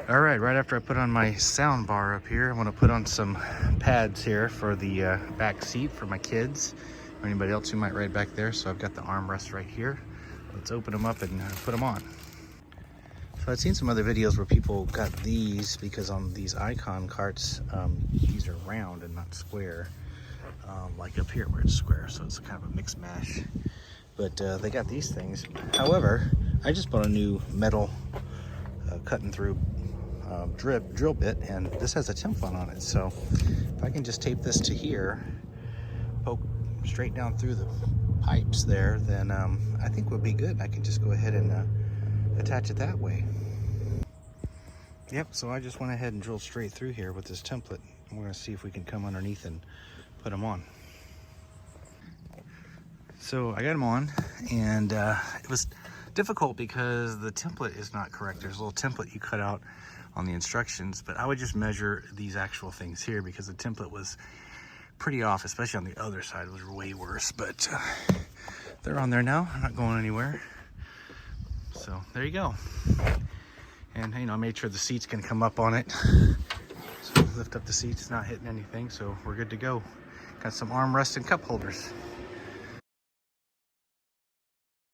All right, right after I put on my sound bar up here, I want to put on some pads here for the back seat for my kids or anybody else who might ride back there. So I've got the armrest right here. Let's open them up and put them on. So I've seen some other videos where people got these because on these Icon carts, these are round and not square, like up here where it's square. So it's kind of a mixed mash. But they got these things. However, I just bought a new metal cutting through drill bit, and this has a Teflon on it. So if I can just tape this to here, poke straight down through the pipes there, then I think we'll be good. I can just go ahead and attach it that way. Yep, so I just went ahead and drilled straight through here with this template. We're going to see if we can come underneath and put them on. So I got them on, and it was difficult because the template is not correct. There's a little template you cut out on the instructions, but I would just measure these actual things here because the template was pretty off, especially on the other side. It was way worse, but they're on there now. I'm not going anywhere. So there you go. And you know, I made sure the seats can come up on it. So lift up the seats, not hitting anything, so we're good to go. Got some armrest and cup holders.